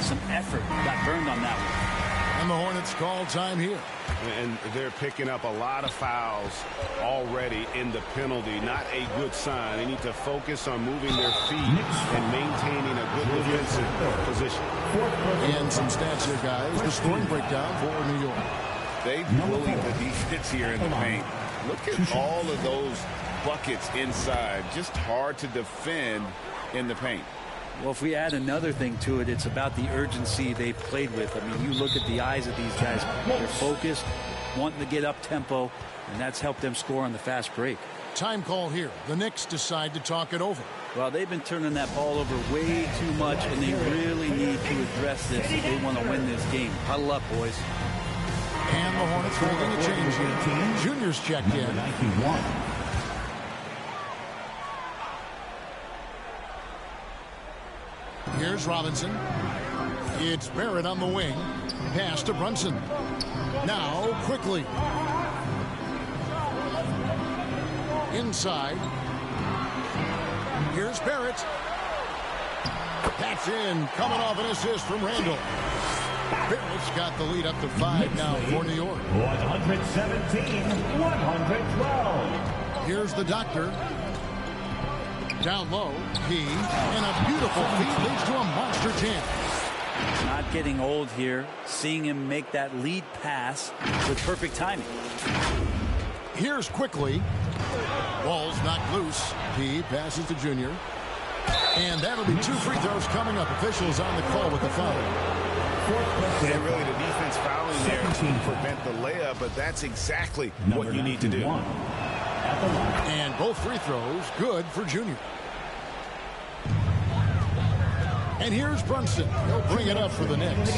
some effort got burned on that one. And the Hornets call time here. And they're picking up a lot of fouls already in the penalty. Not a good sign. They need to focus on moving their feet and maintaining a good defensive position. And some stats here, guys. The scoring breakdown for New York. They bullied the defense here in the paint. Look at all of those buckets inside. Just hard to defend in the paint. Well, if we add another thing to it, it's about the urgency they've played with. I mean, you look at the eyes of these guys. They're focused, wanting to get up tempo, and that's helped them score on the fast break. Time call here. The Knicks decide to talk it over. Well, they've been turning that ball over way too much, and they really need to address this if they want to win this game. Huddle up, boys. And the Hornets making a change here. Junior's checked in. 91. Here's Robinson. It's Barrett on the wing. Pass to Brunson. Now, quickly. Inside. Here's Barrett. That's in. Coming off an assist from Randall. Barrett's got the lead up to 5 now for New York. 117-112. Here's the doctor. Down low, he, and a beautiful feed leads to a monster jam. Not getting old here. Seeing him make that lead pass with perfect timing. Here's quickly. Ball's knocked loose. He passes to Junior. And that'll be 2 free throws coming up. Officials on the call with the foul. And really the defense fouling there to prevent the layup, but that's exactly what you need to do. And both free throws good for Junior. And here's Brunson. He'll bring it up for the Knicks.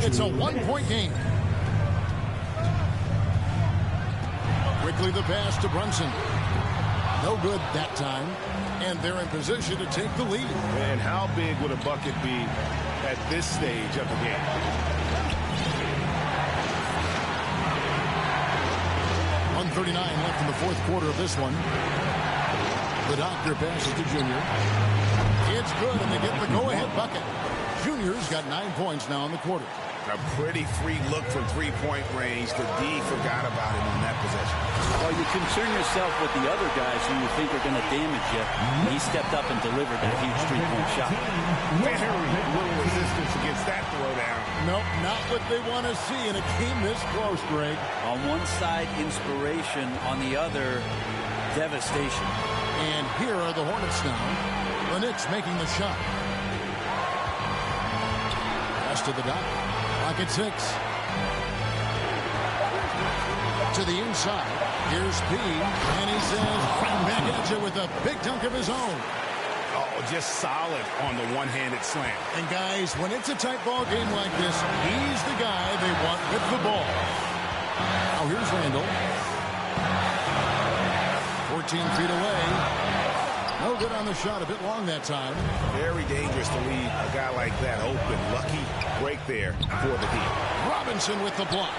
It's a 1-point game. Quickly the pass to Brunson. No good that time. And they're in position to take the lead. And how big would a bucket be at this stage of the game? .139 left in the fourth quarter of this one. The doctor passes to Junior. It's good, and they get the go-ahead bucket. Junior's got 9 points now in the quarter. A pretty free look from three-point range. The D forgot about him on that possession. Well, you concern yourself with the other guys who you think are going to damage you. He stepped up and delivered that huge three-point shot. Very little resistance against that throwdown. Nope, not what they want to see in a game this close, Greg. On one side, inspiration. On the other, devastation. And here are the Hornets now. The Knicks making the shot. Pass to the dot. Clock at 6. To the inside. Here's P. And he says, back at you with a big dunk of his own. Oh, just solid on the one-handed slam. And guys, when it's a tight ball game like this, he's the guy they want with the ball. Now here's Randall. 14 feet away. No good on the shot. A bit long that time. Very dangerous to leave a guy like that open. Lucky break there for the team. Robinson with the block.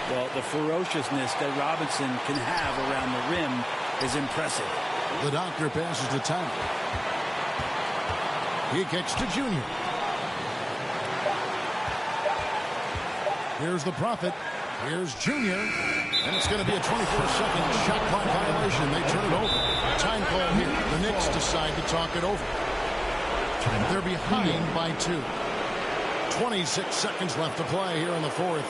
Well, the ferociousness that Robinson can have around the rim is impressive. The doctor passes to Tyler. He kicks to Junior. Here's the Prophet. Here's Junior. And it's going to be a 24-second shot clock violation. They turn it over. Time call here. The Knicks decide to talk it over. They're behind by 2. 26 seconds left to play here in the fourth.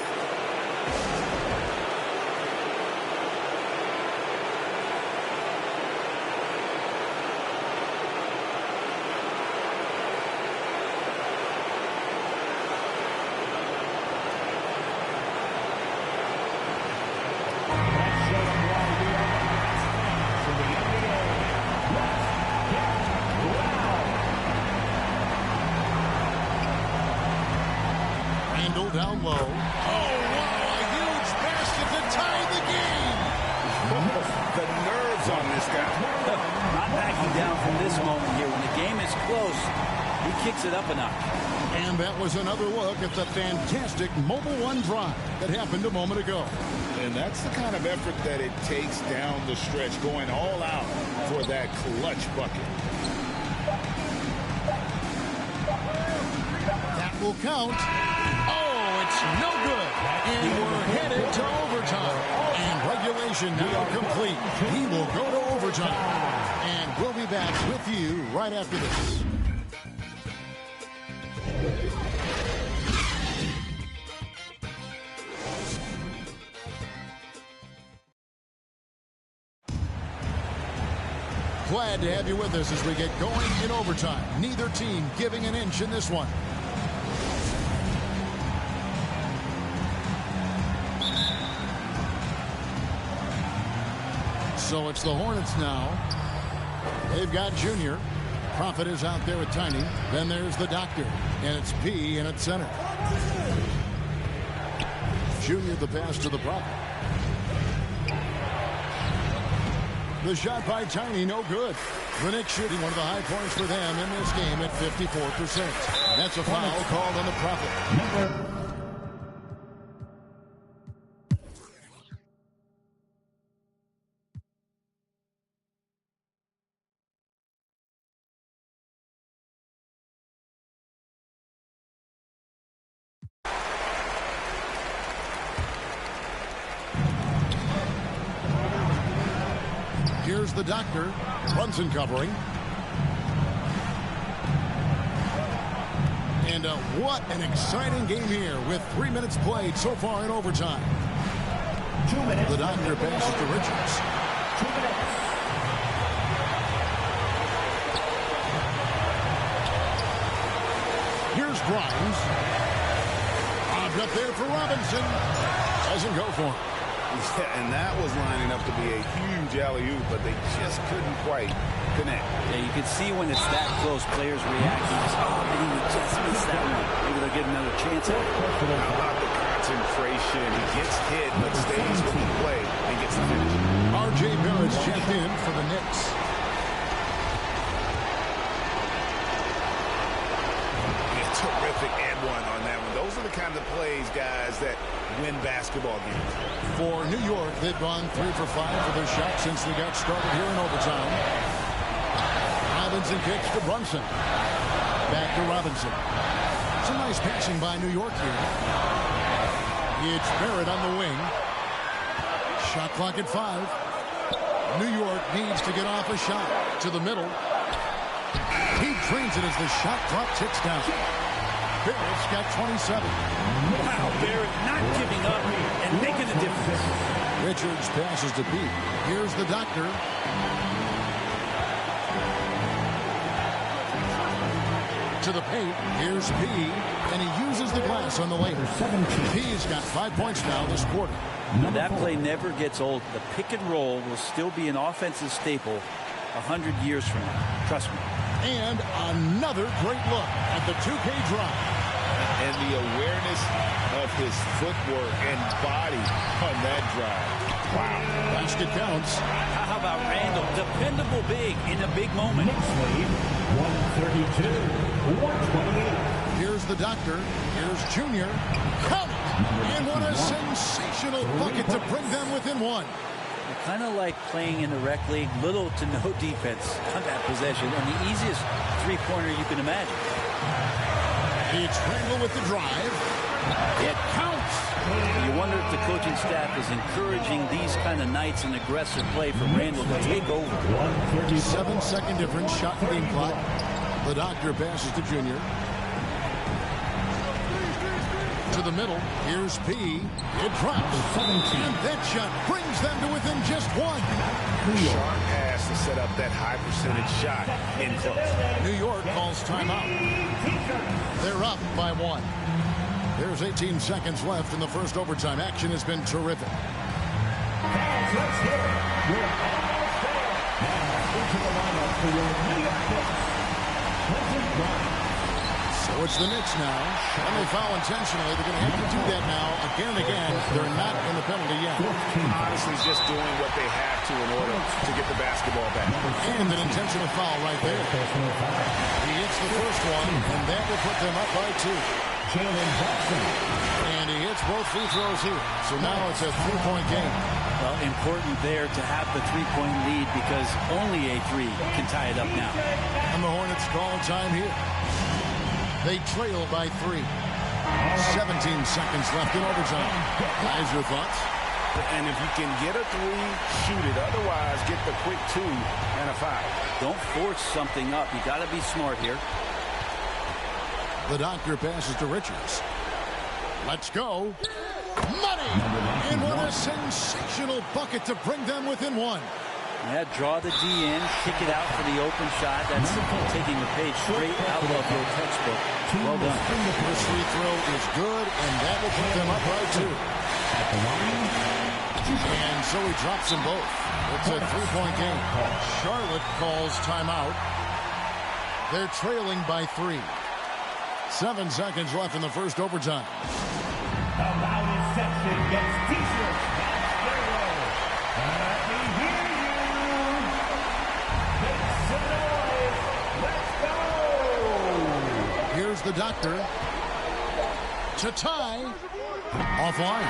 Down low. Oh, wow, a huge basket to tie the game. The nerves on this guy. Not backing down from this moment here. When the game is close, he kicks it up a notch. And that was another look at the fantastic Mobile One drive that happened a moment ago. And that's the kind of effort that it takes down the stretch, going all out for that clutch bucket. will count. Oh, it's no good. And we're headed to overtime. And regulation now complete. He will go to overtime. And we'll be back with you right after this. Glad to have you with us as we get going in overtime. Neither team giving an inch in this one. So it's the Hornets now. They've got Junior. Prophet is out there with Tiny. Then there's the Doctor. And it's P in at center. Junior the pass to the Prophet. The shot by Tiny, no good. The Knicks shooting one of the high points for them in this game at 54%. That's a foul called on the Prophet. Here's the Doctor. Brunson covering. And what an exciting game here with 3 minutes played so far in overtime. 2 minutes. The Doctor passes to Richards. 2 minutes. Here's Grimes. Lobbed up there for Robinson. Doesn't go for him. Yeah, and that was lining up to be a huge alley-oop, but they just couldn't quite connect. Yeah, you can see when it's that close, players reacting. Maybe we just missed that one. Maybe they'll get another chance at it. How about the concentration? He gets hit, but stays with the play and gets the finish. R.J. Barrett's checked in for the Knicks. Terrific and one on that one. Those are the kind of plays, guys, that win basketball games. For New York, they've gone 3 for 5 for their shot since they got started here in overtime. Robinson kicks to Brunson. Back to Robinson. Some nice passing by New York here. It's Barrett on the wing. Shot clock at 5. New York needs to get off a shot to the middle. He drains it as the shot clock ticks down. Barrett's got 27. Wow, Barrett not giving up and making a difference. Richards passes to Pete. Here's the Doctor. To the paint. Here's P. And he uses the glass on the lane. P's got 5 points now this quarter. That play never gets old. The pick and roll will still be an offensive staple 100 years from now. Trust me. And another great look at the 2K drive. And the awareness of his footwork and body on that drive. Wow. Basket counts. How about Randall? Dependable big in a big moment. Knicks lead 132-128. Here's the Doctor. Here's Junior. Count it! And what a sensational bucket to bring them within one. Kind of like playing in the rec league, little to no defense on that possession, and the easiest three-pointer you can imagine. It's Randall with the drive. It counts. You wonder if the coaching staff is encouraging these kind of nights and aggressive play for Randall to take over. 7-second difference, shot game clock. The Doctor passes to Junior. To the middle. Here's P. It drops. And that shot brings them to within just one. Sharp pass to set up that high percentage shot in close. New York calls timeout. They're up by 1. There's 18 seconds left in the first overtime. Action has been terrific. Fans, let's hear it. You're almost there. Now into the lineup for your New York Knicks. Quentin Grimes. So it's the Knicks now. And they foul intentionally. They're going to have to do that now again and again. They're not in the penalty yet. Honestly, just doing what they have to in order to get the basketball back. And an intentional foul right there. He hits the first one, and that will put them up by 2. And he hits both free throws here. So now it's a 3-point game. Well, important there to have the 3-point lead because only a 3 can tie it up now. And the Hornets call time here. They trail by 3. 17 seconds left in overtime. Guys, your thoughts? And if you can get a 3, shoot it. Otherwise, get the quick 2 and a foul. Don't force something up. You got to be smart here. The doctor passes to Richards. Let's go. Money! In with a sensational bucket to bring them within 1. Yeah, draw the D in, kick it out for the open shot. That's taking the page straight out of your textbook. Well done. First free throw is good, and that will put them up by 2. And so he drops them both. It's a 3-point game. Charlotte calls timeout. They're trailing by 3. 7 seconds left in the first overtime. The loudest section gets t-shirts. Let me hear you. Make some noise. Let's go. Here's the doctor. To tie. Offline.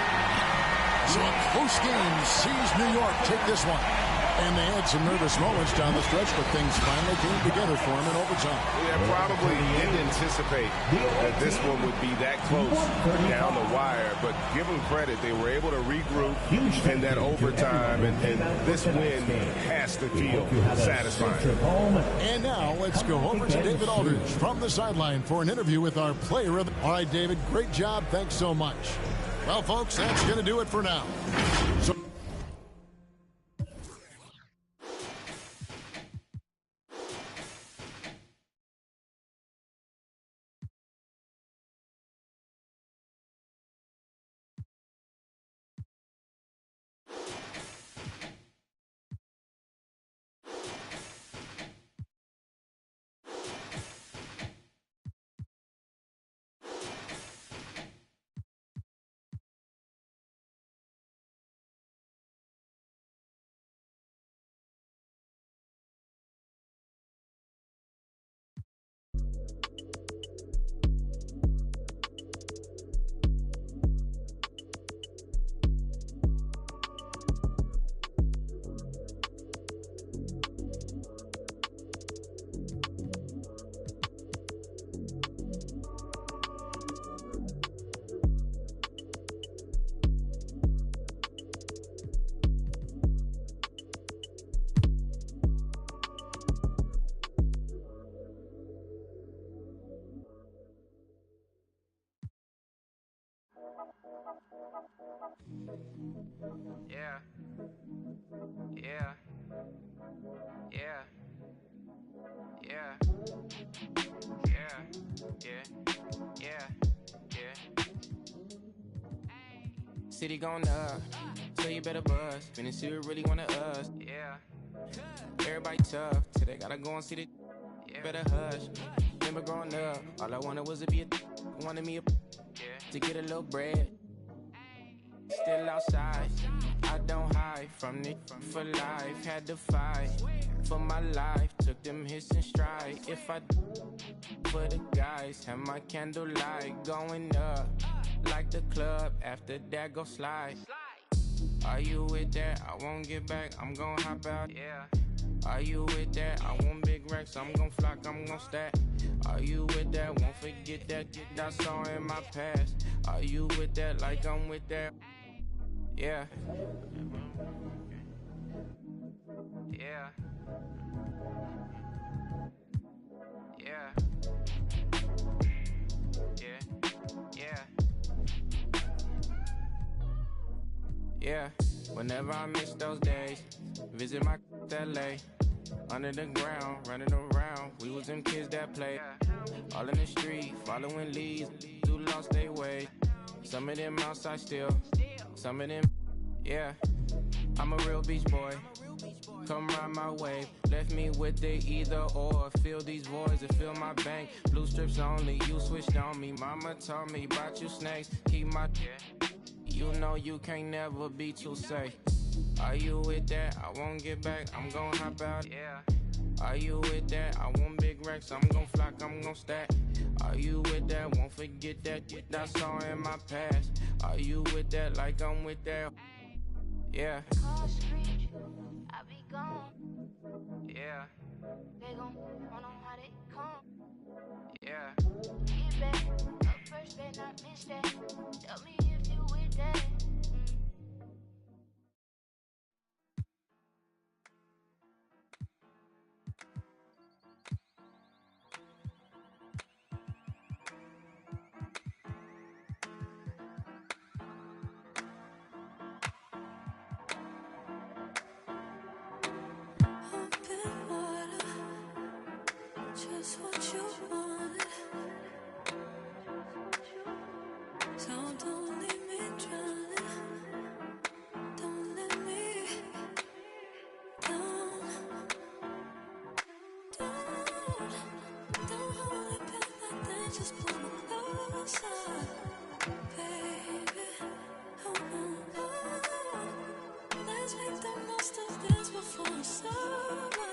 So a close game sees New York take this one. And they had some nervous moments down the stretch, but things finally came together for them in overtime. Yeah, probably didn't anticipate that this one would be that close down the wire, but give them credit. They were able to regroup in that overtime, and this win has to feel satisfying. And now let's go over to David Aldridge from the sideline for an interview with our player of the... All right, David, great job. Thanks so much. Well, folks, that's going to do it for now. So Yeah. Yeah. Yeah. Yeah. Yeah. Yeah. Yeah. Yeah. City going up, so you better buzz. Finna see who really wanna us. Yeah. Everybody tough, till they gotta go and see the. Yeah. Better hush. Remember growing up, all I wanted was to be a. Wanted me a. Yeah. To get a little bread. Still outside, I don't hide from it for life. Had to fight for my life, took them hits in stride. If I for the guys, have my candlelight going up like the club. After that, go slide. Are you with that? I won't get back. I'm gon' hop out. Yeah. Are you with that? I want big racks. I'm gon' flock. I'm gon' stack. Are you with that? Won't forget that I saw in my past. Are you with that? Like I'm with that. Yeah. Yeah. Yeah. Yeah. Yeah. Yeah. Whenever I miss those days, visit my LA. Under the ground, running around, we was them kids that played. All in the street, following leads, who lost their way. Some of them outside still, some of them, yeah. I'm a real beach boy, come ride my wave. Left me with the either or, fill these voids and fill my bank. Blue strips only, you switched on me. Mama told me about you snakes, keep my, you know you can't never be too safe. Are you with that? I won't get back, I'm gon' hop out. Yeah. Are you with that? I want big racks, I'm gon' flock, I'm gon' stack. Are you with that? Won't forget that I saw in my past. Are you with that? Like I'm with that. Yeah. Call street, I be gone. Yeah. They gon' wanna know how they come. Yeah. Give better not miss that. Tell me if you with that. Just what you want. So don't leave me drowning. Don't let me down. Don't hold it back like that. Just pull me closer, baby. Hold on. Let's make the most of this before it's over.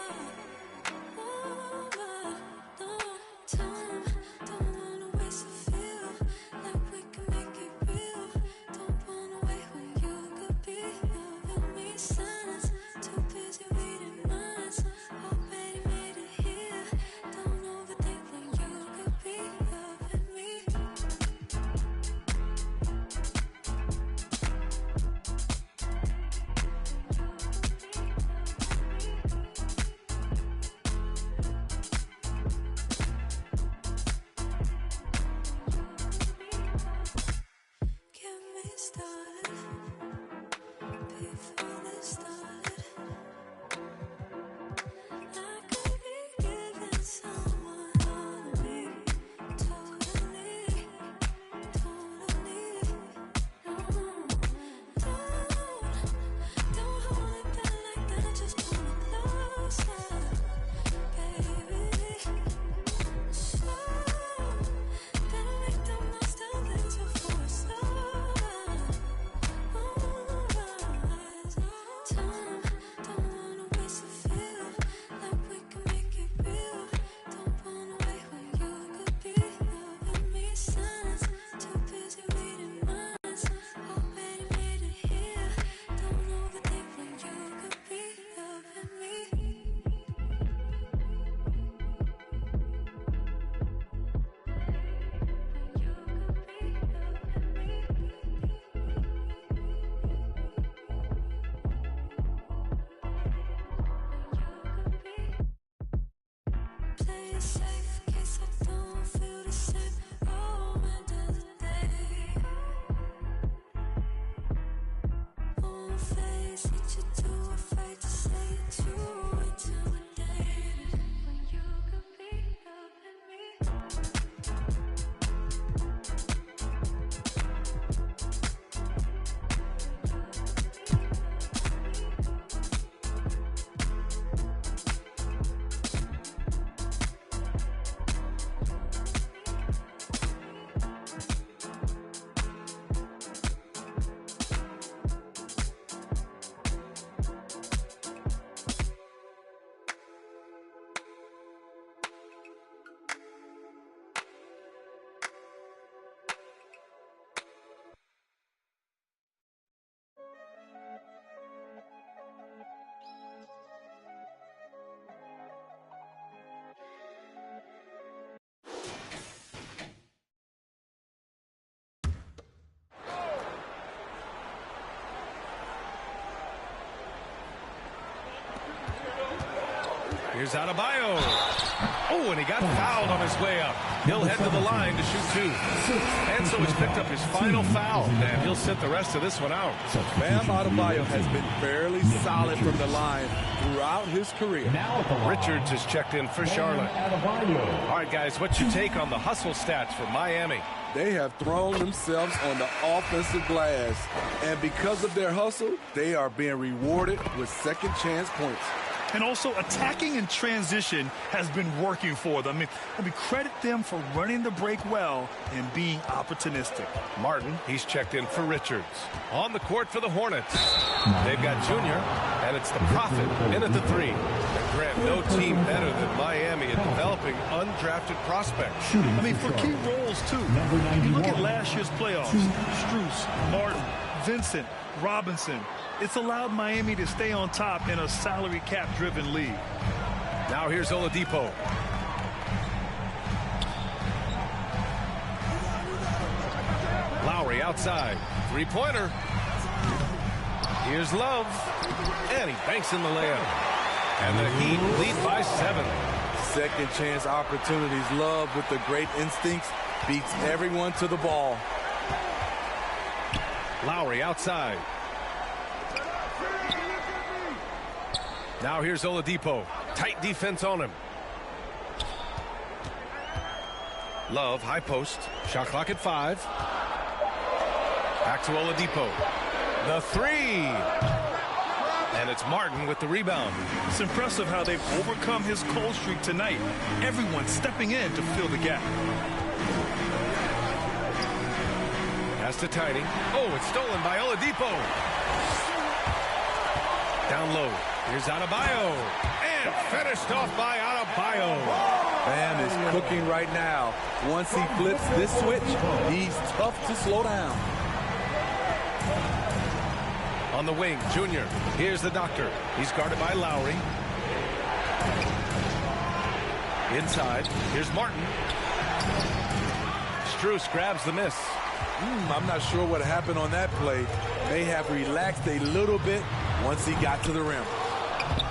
Here's Adebayo. Oh, and he got fouled on his way up. He'll head to the line to shoot two. And so he's picked up his final foul, and he'll sit the rest of this one out. Bam Adebayo has been fairly solid from the line throughout his career. Richards has checked in for Charlotte. All right, guys, what's your take on the hustle stats for Miami? They have thrown themselves on the offensive glass, and because of their hustle, they are being rewarded with second chance points. And also, attacking in transition has been working for them. I mean, credit them for running the break well and being opportunistic. Martin, he's checked in for Richards. On the court for the Hornets. They've got Junior, and it's the Prophet in at the three. And Grant, no team better than Miami at developing undrafted prospects. I mean, for key roles, too. If you look at last year's playoffs, Strus, Martin, Vincent, Robinson, it's allowed Miami to stay on top in a salary cap-driven league. Now here's Oladipo. Lowry outside. Three-pointer. Here's Love. And he banks in the layup. And the Heat lead by 7. Second chance opportunities. Love with the great instincts beats everyone to the ball. Lowry outside. Now here's Oladipo. Tight defense on him. Love, high post. Shot clock at 5. Back to Oladipo. The 3. And it's Martin with the rebound. It's impressive how they've overcome his cold streak tonight. Everyone stepping in to fill the gap. Pass to Tiny. Oh, it's stolen by Oladipo. Down low. Here's Adebayo. And finished off by Adebayo. Bam is cooking right now. Once he flips this switch, he's tough to slow down. On the wing, Junior. Here's the Doctor. He's guarded by Lowry. Inside. Here's Martin. Strus grabs the miss. I'm not sure what happened on that play. May have relaxed a little bit once he got to the rim.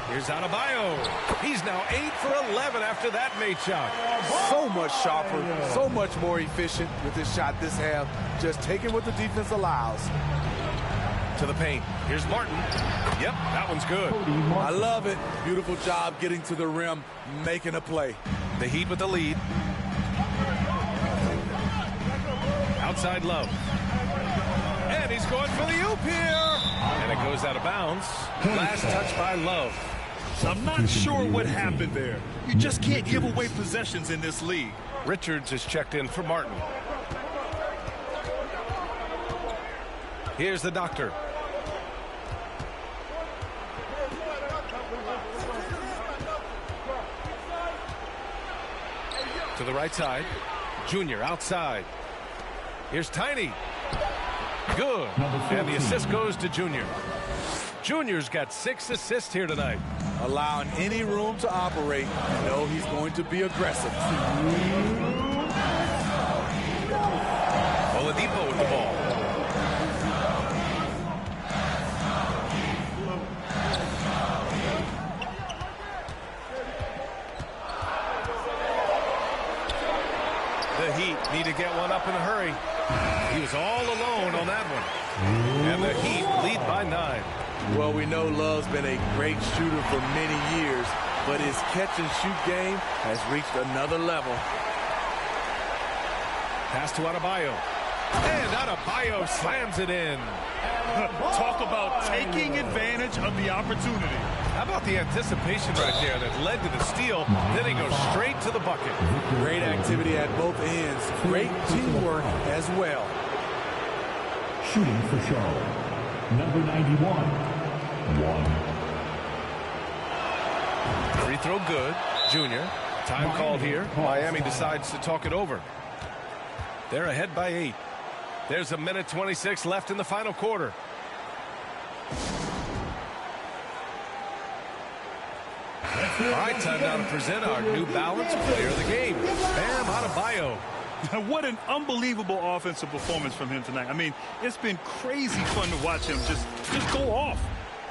Here's Adebayo. He's now 8 for 11 after that made shot. So much sharper, so much more efficient with his shot this half. Just taking what the defense allows. To the paint. Here's Martin. Yep, that one's good. I love it. Beautiful job getting to the rim, making a play. The Heat with the lead. Outside Love. And he's going for the oop here. And it goes out of bounds. Last touch by Love. I'm not sure what happened there. You just can't give away possessions in this league. Richards is checked in for Martin. Here's the Doctor. To the right side. Junior outside. Here's Tiny. Good. And the assist goes to Junior. Junior's got 6 assists here tonight. Allowing any room to operate. You know he's going to be aggressive. Oladipo with the ball. The Heat need to get one up in a hurry. He was all alone on that one. And the Heat lead by 9. Well, we know Love's been a great shooter for many years, but his catch-and-shoot game has reached another level. Pass to Adebayo. And Adebayo slams it in. Talk about taking advantage of the opportunity. How about the anticipation right there that led to the steal? Then he goes straight to the bucket. Great activity at both ends. Great teamwork as well. Shooting for Charlotte, number 91, 1. Free throw good. Junior. Time called here. Miami decides to talk it over. They're ahead by 8. There's 1:26 left in the final quarter. All right, time now to present our New Balance player of the game, Bam Adebayo. What an unbelievable offensive performance from him tonight. I mean, it's been crazy fun to watch him just go off.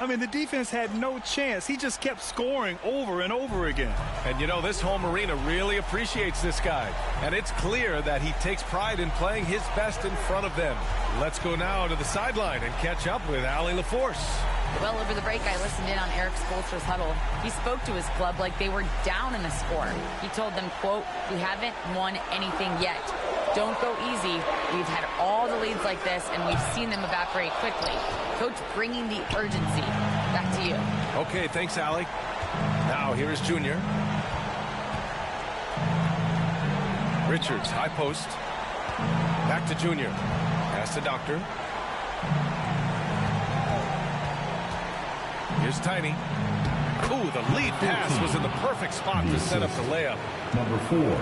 I mean, the defense had no chance. He just kept scoring over and over again. And, you know, this home arena really appreciates this guy. And it's clear that he takes pride in playing his best in front of them. Let's go now to the sideline and catch up with Allie LaForce. Well, over the break, I listened in on Eric Spoelstra's huddle. He spoke to his club like they were down in the score. He told them, quote, "We haven't won anything yet. Don't go easy. We've had all the leads like this, and we've seen them evaporate quickly." Coach bringing the urgency. Back to you. Okay, thanks, Allie. Now, here's Junior. Richards, high post. Back to Junior. Pass to Doctor. Here's Tiny. Ooh, the lead pass was in the perfect spot to set up the layup. Number 4.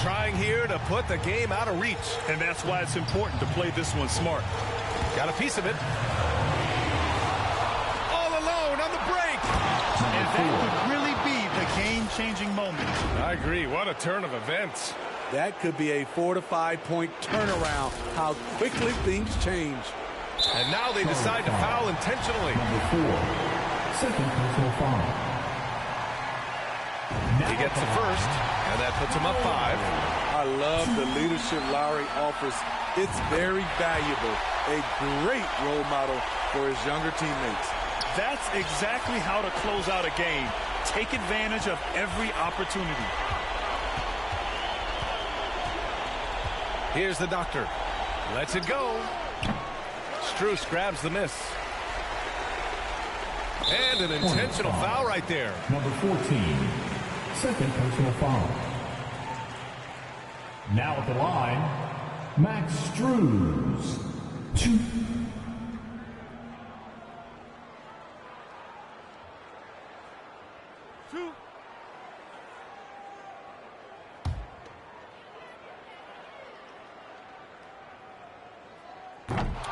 Trying here to put the game out of reach. And that's why it's important to play this one smart. Got a piece of it. All alone on the break. And that could really be the game-changing moment. I agree. What a turn of events. That could be a 4 to 5 point turnaround. How quickly things change. And now they decide to foul intentionally. Number 4, second personal foul. He gets the first, and that puts him up 5. I love the leadership Lowry offers. It's very valuable. A great role model for his younger teammates. That's exactly how to close out a game. Take advantage of every opportunity. Here's the doctor. Lets it go. Strus grabs the miss. And an intentional foul right there. Number 14, second personal foul. Now at the line, Max Strus. 2.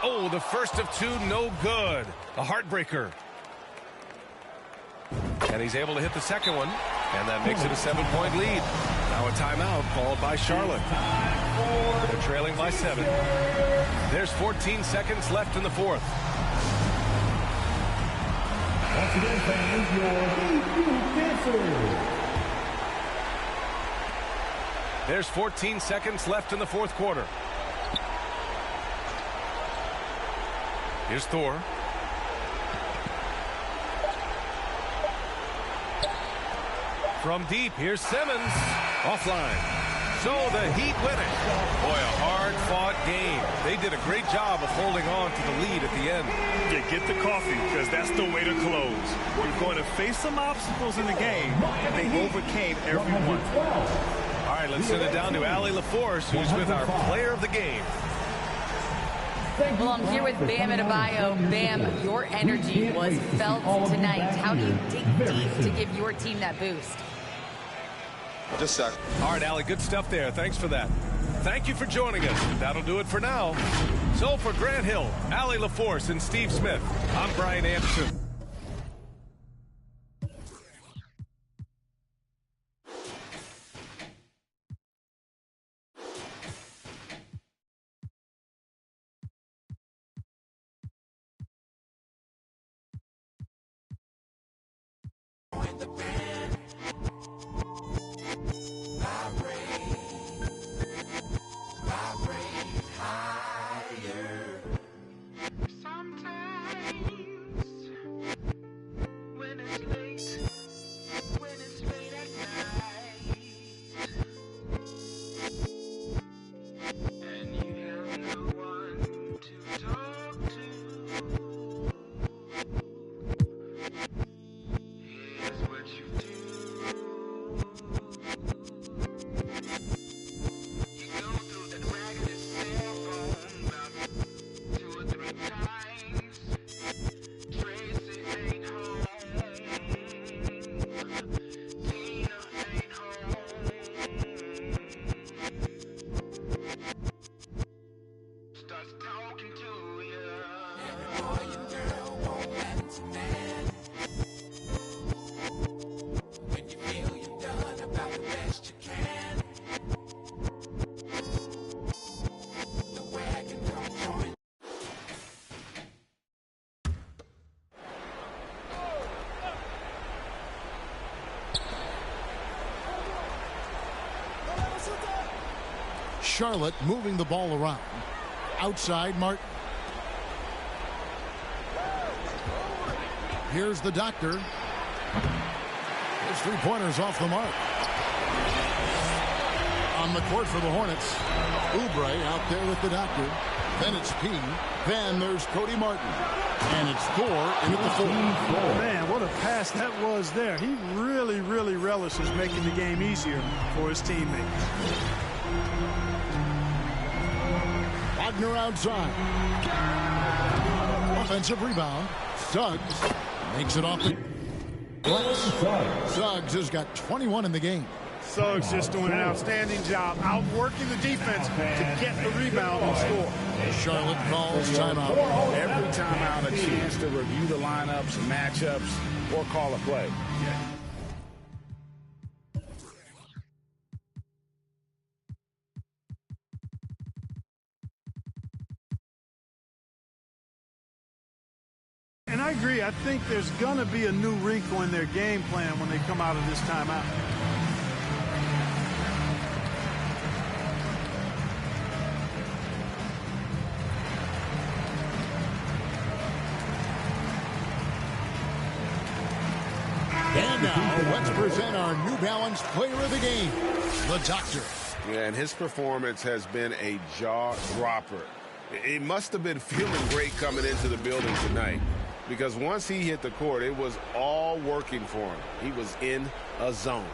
Oh, the first of 2, no good. A heartbreaker. And he's able to hit the second one. And that makes it a 7-point lead. Now a timeout called by Charlotte. They're trailing by 7. There's 14 seconds left in the fourth. Once again, fans, your debut dancer. There's 14 seconds left in the fourth quarter. Here's Thor. From deep, here's Simmons. Offline. So the Heat win it. Boy, a hard-fought game. They did a great job of holding on to the lead at the end. Yeah, get the coffee, because that's the way to close. You're going to face some obstacles in the game, and they overcame every one. All right, let's send it down to Allie LaForce, who's with our player of the game. Well, I'm here with Bam Adebayo. Bam, your energy was felt tonight. How do you dig deep to give your team that boost? Just a sec. All right, Allie, good stuff there. Thanks for that. Thank you for joining us. That'll do it for now. So for Grant Hill, Allie LaForce, and Steve Smith, I'm Brian Anderson. Charlotte moving the ball around. Outside, Martin. Here's the doctor. His three-pointers off the mark. On the court for the Hornets. Oubre out there with the doctor. Then it's P. Then there's Cody Martin. And it's Thor in at the fourth. Man, what a pass that was there. He really, really relishes making the game easier for his teammates. Wagner outside. Offensive rebound. Suggs makes it off the... Suggs has got 21 in the game. Suggs just doing an outstanding job outworking the defense to get the rebound and score. Charlotte calls timeout. Every timeout a chance to review the lineups, matchups, or call a play. agree. I think there's going to be a new wrinkle in their game plan when they come out of this timeout. And now, let's present our New Balance Player of the Game, the Doctor. Yeah, and his performance has been a jaw-dropper. It must have been feeling great coming into the building tonight, because once he hit the court, it was all working for him. He was in a zone.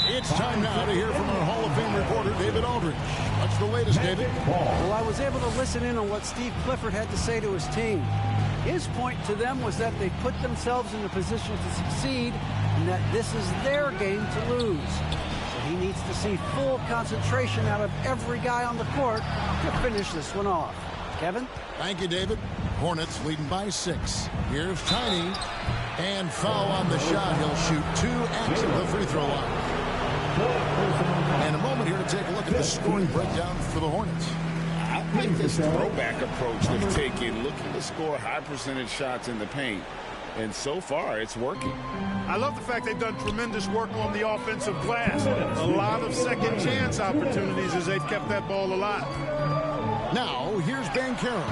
It's time now to hear from our Hall of Fame reporter, David Aldridge. What's the latest, David? Well, I was able to listen in on what Steve Clifford had to say to his team. His point to them was that they put themselves in a position to succeed and that this is their game to lose. So he needs to see full concentration out of every guy on the court to finish this one off. Kevin? Thank you, David. Hornets leading by 6. Here's Tiny. And foul on the shot. He'll shoot 2 at the free throw line. And a moment here to take a look at the scoring breakdown for the Hornets. I like this throwback approach they've taken, looking to score high percentage shots in the paint. And so far, it's working. I love the fact they've done tremendous work on the offensive glass. A lot of second chance opportunities as they've kept that ball alive. Now, here's Banchero.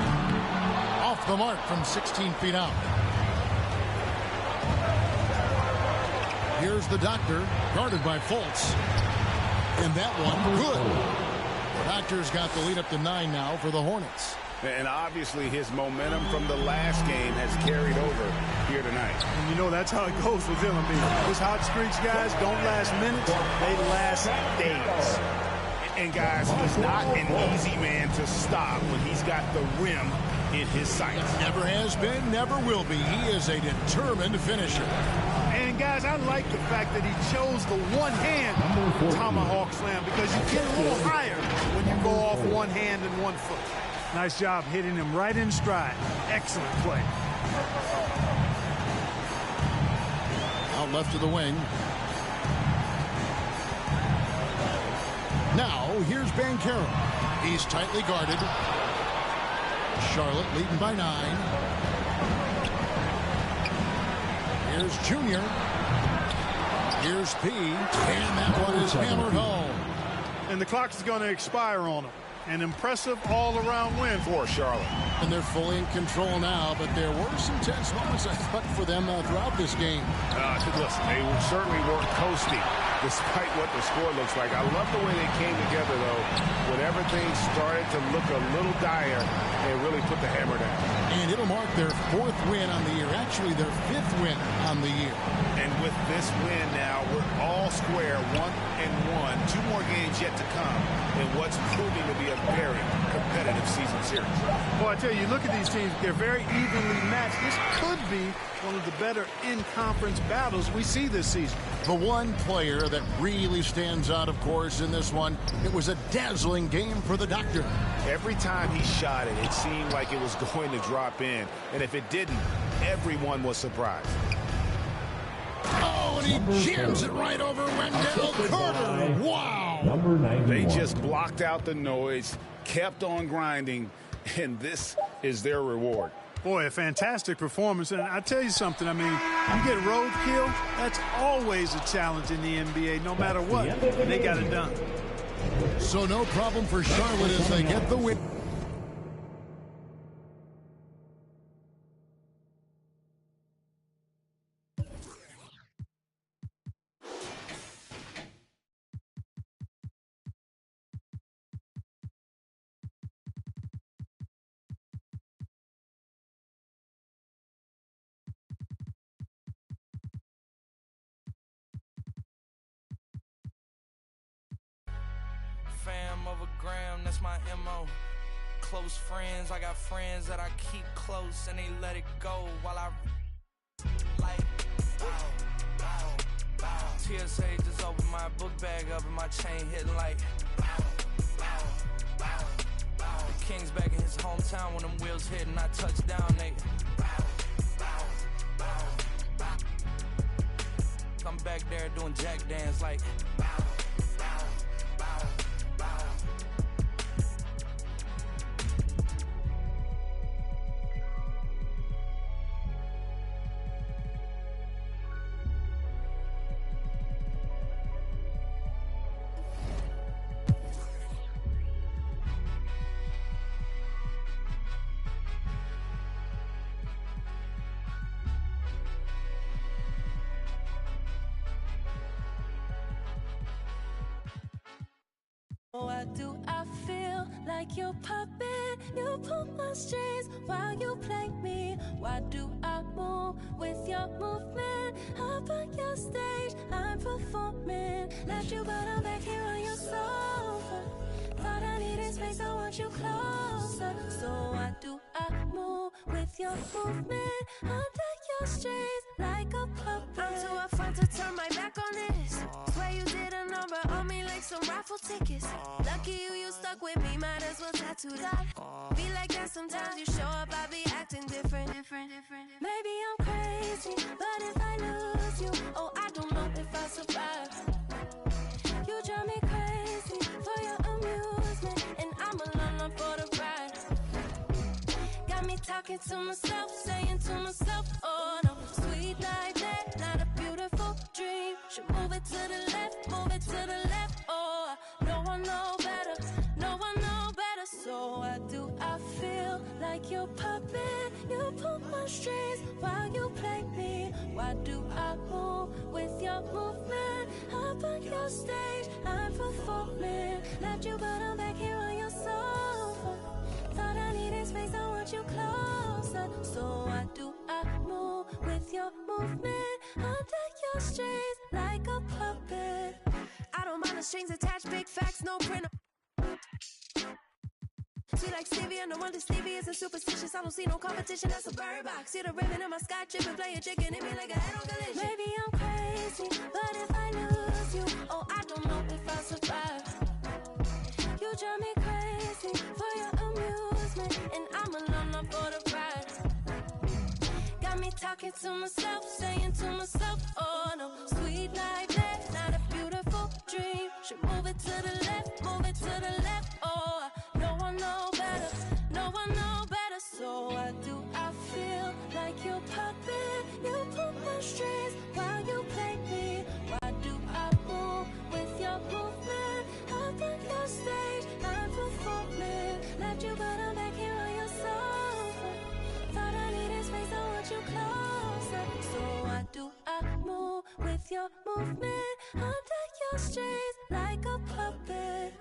Off the mark from 16 feet out. Here's the Doctor, guarded by Fultz. And that one, good. The Doctor's got the lead up to 9 now for the Hornets. And obviously his momentum from the last game has carried over here tonight. And you know that's how it goes with him. I mean, his hot streaks, guys, don't last minutes. They last days. And guys, he's not an easy man to stop when he's got the rim in his sights. Never has been, never will be. He is a determined finisher. And guys, I like the fact that he chose the one-hand tomahawk slam, because you get a little higher when you go off one hand and 1 foot. Nice job hitting him right in stride. Excellent play. Out left to the wing. Now, here's Banchero. He's tightly guarded. Charlotte leading by 9. Here's Junior. Here's P. And that one is hammered home. And the clock is going to expire on him. An impressive all-around win for Charlotte. And they're fully in control now, but there were some tense moments, I thought, for them throughout this game. Listen, they certainly weren't coasting, despite what the score looks like. I love the way they came together, though, when everything started to look a little dire and really put the hammer down. And it'll mark their 4th win on the year, actually their 5th win on the year. And with this win now, we're all square, 1-1. 2 more games yet to come in what's proving to be a very competitive season series. Well, I tell you, look at these teams. They're very evenly matched. This could be one of the better in-conference battles we see this season. The one player that really stands out, of course, in this one, it was a dazzling game for the Doctor. Every time he shot it, it seemed like it was going to drop in. And if it didn't, everyone was surprised. Oh, and he jams it right over Wendell Carter. Wow. They just blocked out the noise, kept on grinding, and this is their reward. Boy, a fantastic performance. And I tell you something, I mean, you get roadkill, that's always a challenge in the NBA, no matter what. And they got it done. So no problem for Charlotte as they get the win. Fam over gram, that's my MO. Close friends, I got friends that I keep close and they let it go while I like bow, bow, bow. TSA just opened my book bag up and my chain hitting like bow, bow, bow, bow. King's back in his hometown when them wheels hit and I touch down, they bow, bow, bow, bow. I'm back there doing jack dance like bow, bow, bow. Why do I feel like your puppet? You pull my strings while you play me. Why do I move with your movement? Up on your stage, I'm performing. Left you, but I'm back here on your sofa. Thought I needed space, I want you closer. So why do I move with your movement? Under your strings like a puppet. I'm too afraid to turn my back on this. Swear you did a number on me like some raffle tickets. Lucky you stuck with me, might as well tattoo that. Be like that sometimes you show up, I be acting different. Maybe I'm crazy, but if I lose you, oh, I don't know if I survive. You drive me crazy for your amusement, and I'm alone for the ride. Got me talking to myself, saying to myself, oh no, sweet like that, not a beautiful dream. Should move it to the left, move it to the left, oh, no one know better, no one know better. So why do I feel like your puppet? You pull my strings while you play me. Why do I move with your movement? Up on your stage, I'm performing. Left you, but I'm back here on your sofa. Thought I needed space, I want you closer. So why do I move with your movement? Under your strings like a puppet. I don't mind the strings attached, big facts, no print. Sweet like Stevie, and the one that Stevie isn't superstitious. I don't see no competition, that's a bird box. See the ribbon in my sky chip and play a chicken, hit me like a head on collision. Maybe I'm crazy, but if I lose you, oh, I don't know if I survive. You drive me crazy for your amusement, and I'm alone for the ride. Got me talking to myself, saying to myself, oh no, sweet like that, not a beautiful dream. Should move it to the left, move it to the left, oh, no one know better, no one know better. So why do I feel like your puppet? You pull my strings while you play me. Why do I move with your movement? Up on your stage, I'm performing. Left you, but I'm back here on your sofa. Thought I needed space, I want you closer. So why do I move with your movement? Under your strings like a puppet.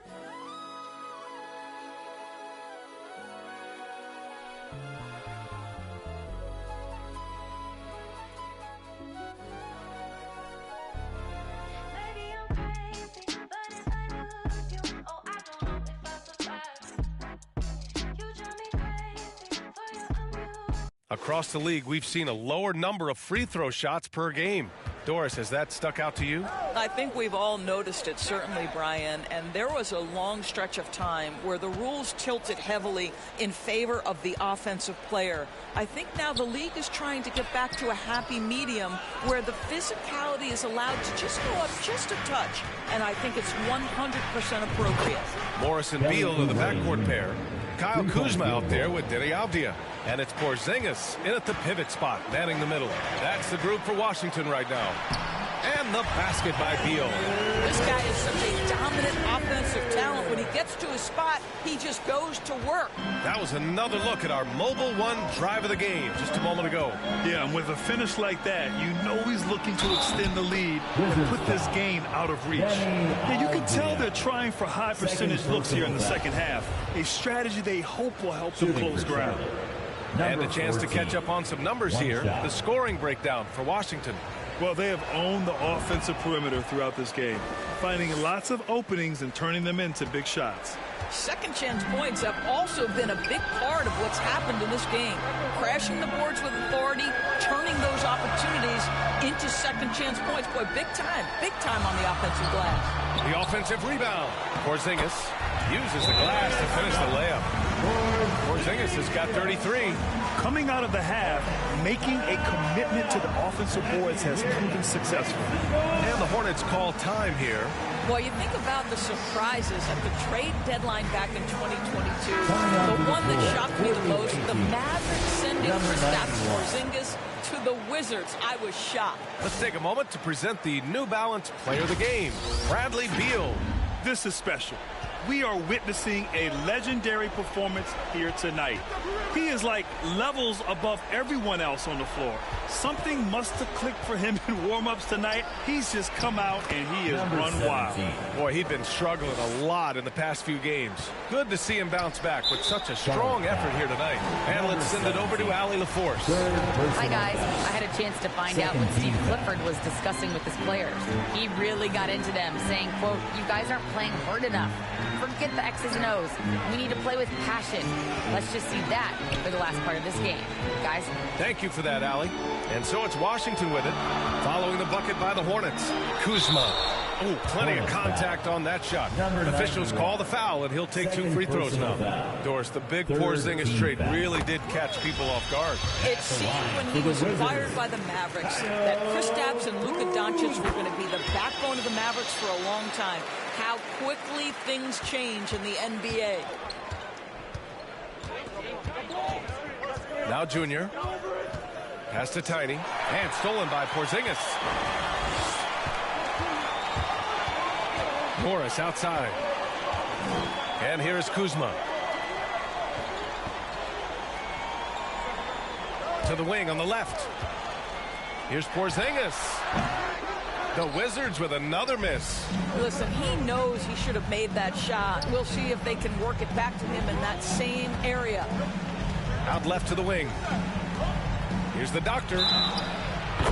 Across the league, we've seen a lower number of free throw shots per game. Doris, has that stuck out to you? I think we've all noticed it, certainly, Brian. And there was a long stretch of time where the rules tilted heavily in favor of the offensive player. I think now the league is trying to get back to a happy medium where the physicality is allowed to just go up just a touch. And I think it's 100% appropriate. Morris and Beal are the backcourt pair. Kyle Kuzma out there with Deni Avdija. And it's Porzingis in at the pivot spot, manning the middle. That's the group for Washington right now. And the basket by Beal. This guy is such a dominant offensive talent. When he gets to his spot, he just goes to work. That was another look at our Mobile One drive of the game just a moment ago. Yeah, and with a finish like that, you know he's looking to extend the lead and put this game out of reach. Yeah, you can tell they're trying for high percentage looks here in the second half. A strategy they hope will help them close ground. And a chance to catch up on some numbers here. The scoring breakdown for Washington. Well, they have owned the offensive perimeter throughout this game, finding lots of openings and turning them into big shots. Second chance points have also been a big part of what's happened in this game. Crashing the boards with authority, turning those opportunities into second chance points. Boy, big time on the offensive glass. The offensive rebound. Porzingis uses the glass to finish the layup. Porzingis has got 33. Coming out of the half, making a commitment to the offensive boards has proven successful. And the Hornets call time here. Well, you think about the surprises at the trade deadline back in 2022. The one that shocked me the most, the Mavericks sending Kristaps Porzingis to the Wizards. I was shocked. Let's take a moment to present the New Balance Player of the Game, Bradley Beal. This is special. we are witnessing a legendary performance here tonight. He is like levels above everyone else on the floor. Something must have clicked for him in warm-ups tonight. He's just come out and he has run wild. Boy, he's been struggling a lot in the past few games. Good to see him bounce back with such a strong effort here tonight. And let's send it over to Allie LaForce. Hi, guys. I had a chance to find out what Steve Clifford was discussing with his players. He really got into them, saying, quote, "You guys aren't playing hard enough. Forget the X's and O's. We need to play with passion." Let's just see that for the last part of this game. Guys? Thank you for that, Allie. And so it's Washington with it, following the bucket by the Hornets. Kuzma. Oh, plenty of contact on that shot. Officials call the foul, and he'll take 2 free throws now. Doris, the big Porzingis trade really did catch people off guard. It seemed when he was acquired by the Mavericks that Kristaps and Luka Doncic were going to be the backbone of the Mavericks for a long time. How quickly things change in the NBA. Now Junior. Pass to Tiny. And stolen by Porzingis. Morris outside. And here is Kuzma. To the wing on the left. Here's Porzingis. The Wizards with another miss. Listen, he knows he should have made that shot. We'll see if they can work it back to him in that same area. Out left to the wing. Here's the doctor.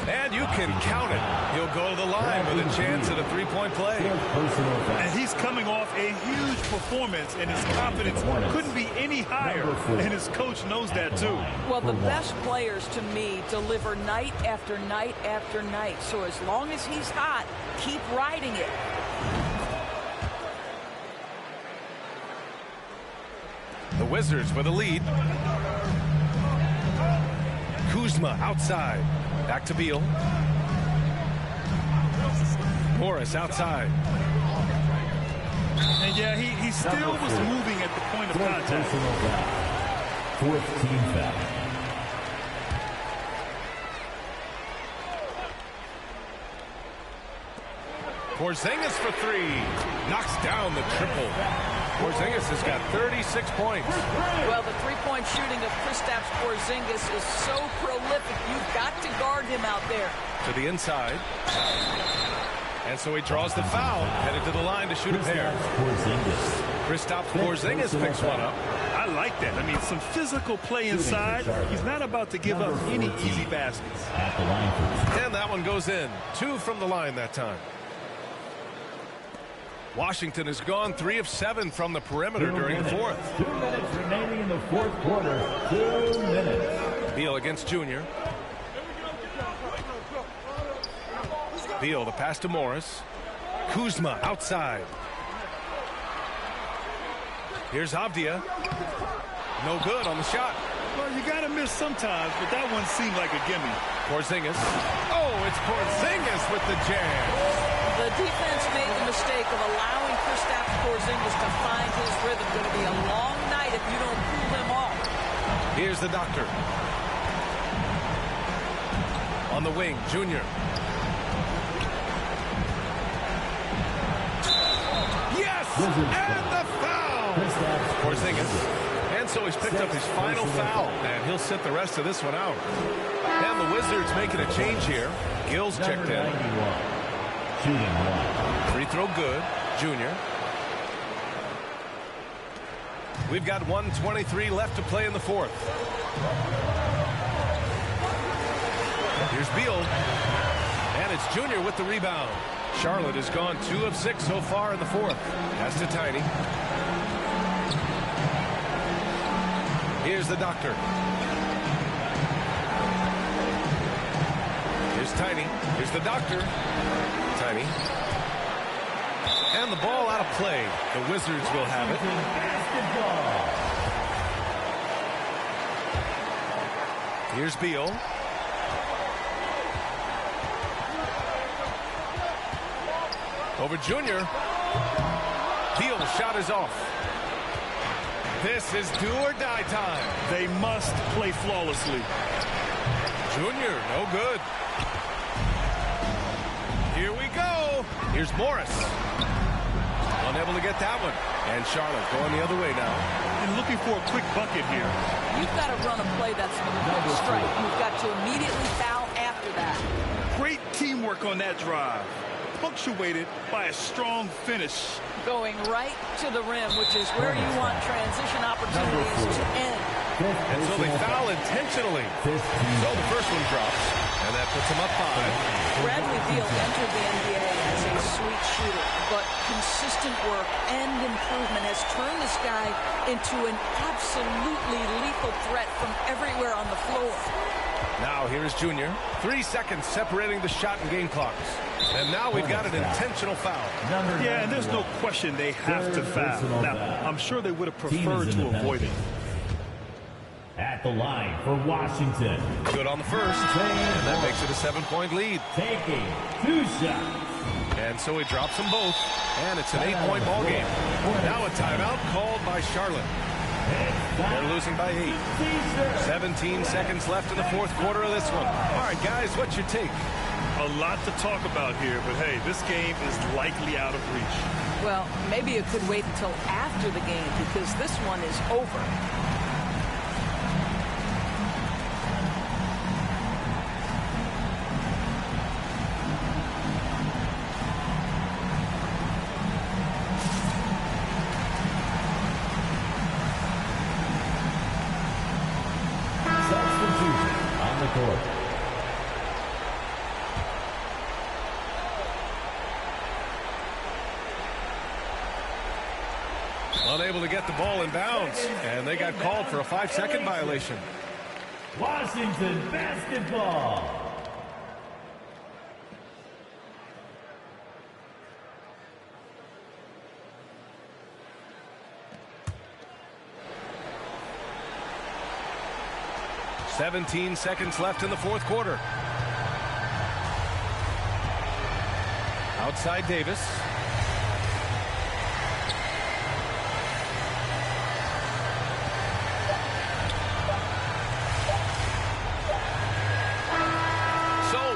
And you can count it. He'll go to the line with a chance at a three-point play. And he's coming off a huge performance, and his confidence couldn't be any higher. And his coach knows that, too. Well, the best players, to me, deliver night after night after night. So as long as he's hot, keep riding it. The Wizards with a lead. Kuzma outside. Back to Beal. Morris outside. And yeah, he still was moving at the point of contact. Fourth team foul. Porzingis for 3. Knocks down the triple. Porzingis has got 36 points. Well, the three-point shooting of Kristaps Porzingis is so prolific. You've got to guard him out there. To the inside. And so he draws the foul. Headed to the line to shoot a pair. Kristaps Porzingis picks one up. I like that. I mean, some physical play inside. He's not about to give up any easy baskets. And that one goes in. 2 from the line that time. Washington has gone 3 of 7 from the perimeter during the fourth. 2 minutes remaining in the fourth quarter. 2 minutes. Beal against Junior. Beal, the pass to Morris. Kuzma outside. Here's Avdia. No good on the shot. Well, you got to miss sometimes, but that one seemed like a gimme. Porzingis. Oh, it's Porzingis with the jam. The defense made the mistake of allowing Kristaps Porzingis to find his rhythm. Going to be a long night if you don't pull him off. Here's the doctor. On the wing, Junior. Yes! And the foul! Porzingis. And so he's picked up his final foul, and he'll sit the rest of this one out. And the Wizards making a change here. Gill's checked in. Shooting one. Free throw good. Junior. We've got 1:23 left to play in the fourth. Here's Beal. And it's Junior with the rebound. Charlotte has gone 2 of 6 so far in the fourth. Pass to Tiny. Here's the doctor. Here's Tiny. Here's the doctor. Tiny. And the ball out of play. The Wizards will have it. Here's Beal. Over Junior. Beal's shot is off. This is do or die time. They must play flawlessly. Junior, no good. Here we go. Here's Morris. Unable to get that one. And Charlotte going the other way now. And looking for a quick bucket here. You've got to run a play that's a quick strike. You've got to immediately foul after that. Great teamwork on that drive. Punctuated by a strong finish. Going right to the rim, which is where you want transition opportunities to end. And so they foul intentionally. So the first one drops, and that puts them up 5. Bradley Beal entered the NBA as a sweet shooter, but consistent work and improvement has turned this guy into an absolutely lethal threat from everywhere on the floor. Now here's Junior. 3 seconds separating the shot and game clocks. And now we've got an intentional foul. Yeah, and there's no question they have to foul. Now, I'm sure they would have preferred to avoid it. At the line for Washington. Good on the first. And that makes it a 7-point lead. Taking 2 shots. And so he drops them both. And it's an 8-point ball game. Now a timeout called by Charlotte. They're losing by 8. 17 seconds left in the fourth quarter of this one. All right, guys, what's your take? A lot to talk about here, but hey, this game is likely out of reach. Well, maybe it could wait until after the game because this one is over. On the court. Unable to get the ball in bounds, and they got called for a 5-second violation. Washington basketball. "17 seconds left in the fourth quarter. Outside Davis.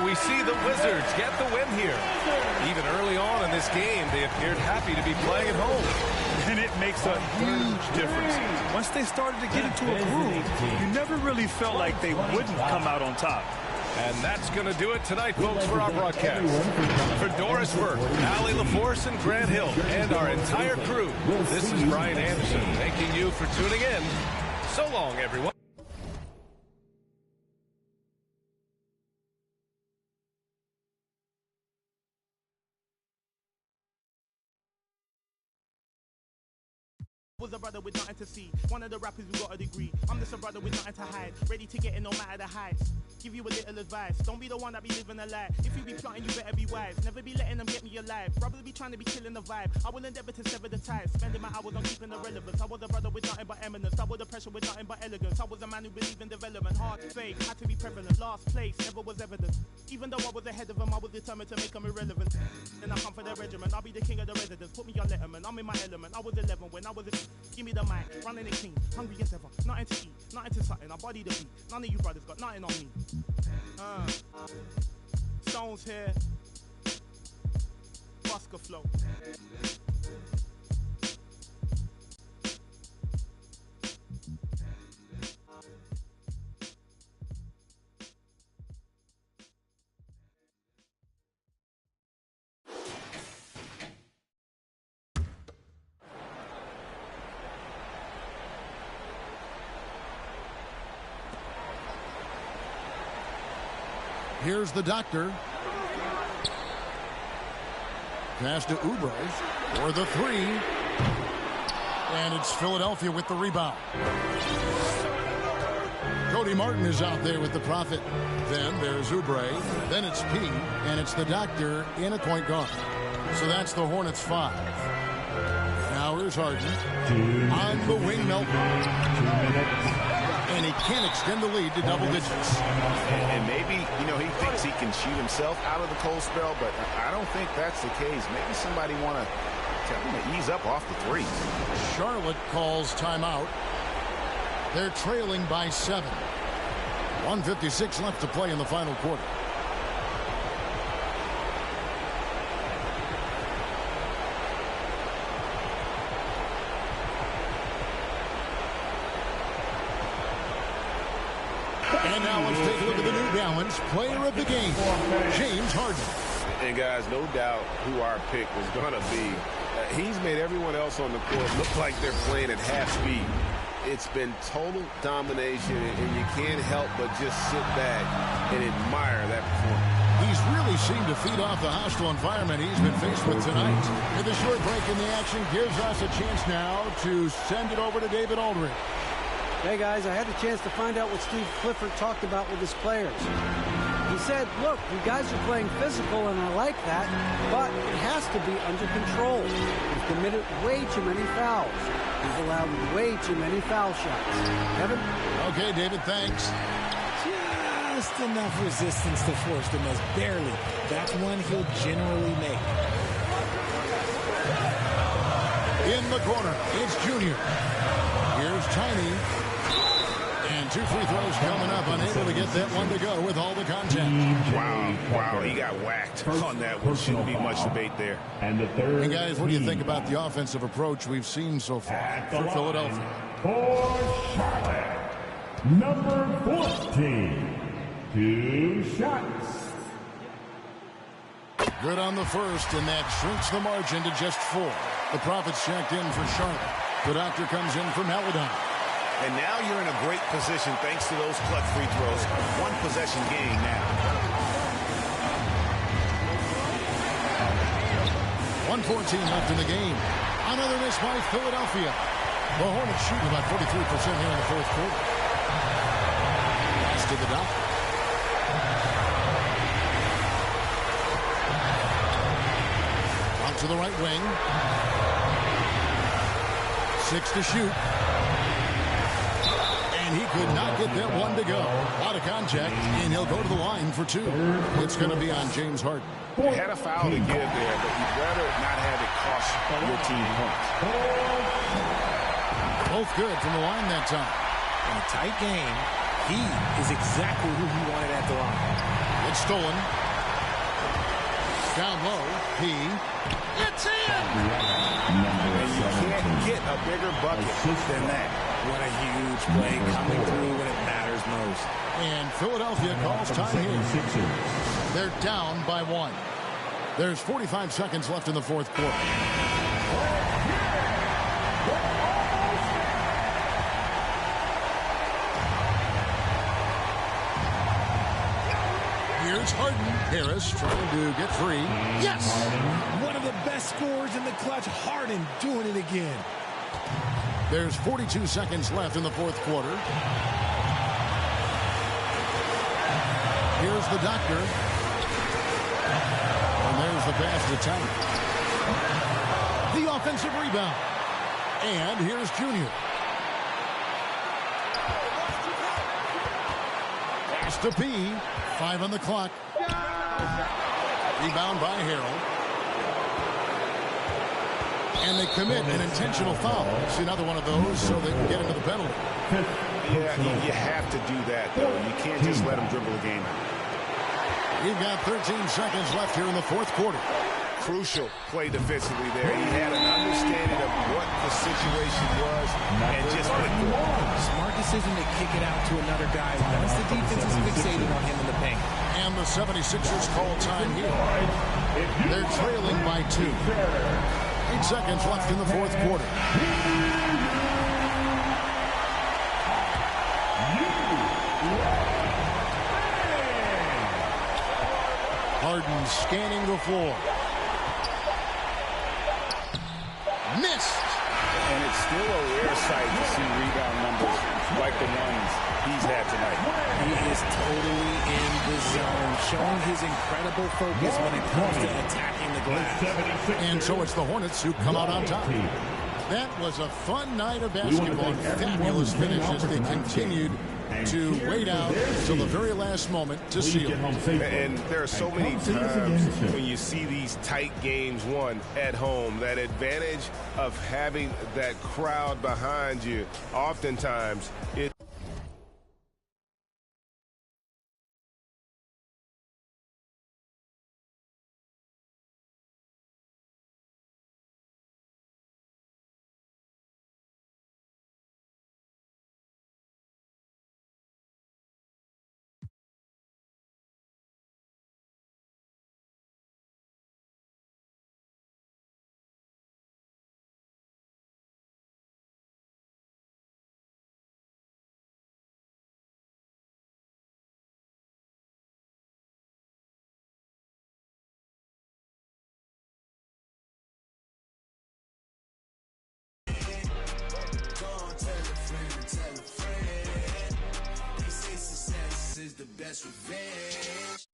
We see the Wizards get the win here. Even early on in this game, they appeared happy to be playing at home. And it makes a huge difference. Once they started to get into a groove, you never really felt like they wouldn't come out on top. And that's going to do it tonight, folks, for our broadcast. For Doris Burke, Allie LaForce, and Grant Hill, and our entire crew, this is Brian Anderson thanking you for tuning in. So long, everyone. Was a brother with nothing to see. One of the rappers who got a degree. I'm just a brother with nothing to hide. Ready to get it no matter the heights. Give you a little advice. Don't be the one that be living a lie. If you be plotting, you better be wise. Never be letting them get me alive. Brothers be trying to be killing the vibe. I will endeavor to sever the ties. Spending my hours on keeping the relevance. I was a brother with nothing but eminence. Double the pressure with nothing but elegance. I was a man who believed in development. Hard to say, had to be prevalent. Last place, never was evident. Even though I was ahead of them, I was determined to make them irrelevant. Then I come for the regiment. I'll be the king of the residents. Put me on Letterman. I'm in my element. I was 11 when I was give me the mic. Running it clean, hungry as ever, nothing to eat, nothing to something, I body the beat. None of you brothers got nothing on me. Stones here, Busker flow. Here's the doctor. Pass to Oubre for the 3. And it's Philadelphia with the rebound. Cody Martin is out there with the Prophet. Then there's Oubre. Then it's P. And it's the doctor in a point guard. So that's the Hornets 5. Now here's Harden. On the wing, Melton. 2 minutes. And he can extend the lead to double digits. And maybe, he thinks he can shoot himself out of the cold spell, but I don't think that's the case. Maybe somebody want to tell him to ease up off the 3. Charlotte calls timeout. They're trailing by 7. 1:56 left to play in the final quarter. And now let's take a look at the New Balance player of the game, James Harden. And guys, no doubt who our pick was going to be. He's made everyone else on the court look like they're playing at half speed. It's been total domination, and you can't help but just sit back and admire that performance. He's really seemed to feed off the hostile environment he's been faced with tonight. And the short break in the action gives us a chance now to send it over to David Aldridge. Hey, guys, I had a chance to find out what Steve Clifford talked about with his players. He said, look, you guys are playing physical, and I like that, but it has to be under control. We've committed way too many fouls. We've allowed way too many foul shots. Evan? Okay, David, thanks. Just enough resistance to force the miss. Barely. That's one he'll generally make. In the corner, it's Junior. Here's Tiny. And 2 free throws coming up. Unable to get that one to go with all the contact. Wow, he got whacked on that one. Shouldn't be much debate there. And guys, what do you think about the offensive approach we've seen so far for Philadelphia? For Charlotte, number 14. 2 shots. Good on the first, and that shrinks the margin to just 4. The Profits checked in for Charlotte. The doctor comes in for Maladon. And now you're in a great position thanks to those clutch free throws. 1 possession game now. 1:14 left in the game. Another miss by Philadelphia. The Hornets shooting about 43% here in the fourth quarter. Pass to the doctor. To the right wing. 6 to shoot. And he could not get that one to go. Out of contact, and he'll go to the line for 2. It's going to be on James Harden. Had a foul to give there, but you'd rather not have it cost your team points. Both good from the line that time. In a tight game, he is exactly who he wanted at the line. It's stolen. Down low, it's in! And you can't get a bigger bucket than that. What a huge play coming through when it matters most. And Philadelphia calls time here. They're down by 1. There's 45 seconds left in the fourth quarter. Here's Harden. Harris trying to get free. Yes! One of the best scorers in the clutch. Harden doing it again. There's 42 seconds left in the fourth quarter. Here's the doctor. And there's the pass to Towns. The offensive rebound. And here's Junior. Pass to P. 5 on the clock. Rebound by Harrell. And they commit an intentional foul. See another one of those so they can get into the penalty. Yeah, you have to do that, though. You can't just let them dribble the game out. We've got 13 seconds left here in the fourth quarter. Crucial play defensively there. He had an understanding of what the situation was and just went for it. Smart decision to kick it out to another guy once the defense is fixated on him in the paint. And the 76ers call time here. They're trailing by 2. 8 seconds left in the fourth quarter. Harden scanning the floor. Missed. And it's still a rare sight to see rebound numbers like the ones he's had tonight. He is totally in the zone, showing his incredible focus when it comes to attacking the glass. And so it's the Hornets who come out on top. That was a fun night of basketball. Fabulous finish as they continued to wait out until the very last moment to seal. And there are so many times when you see these tight games won at home, that advantage of having that crowd behind you, oftentimes it that's revenge.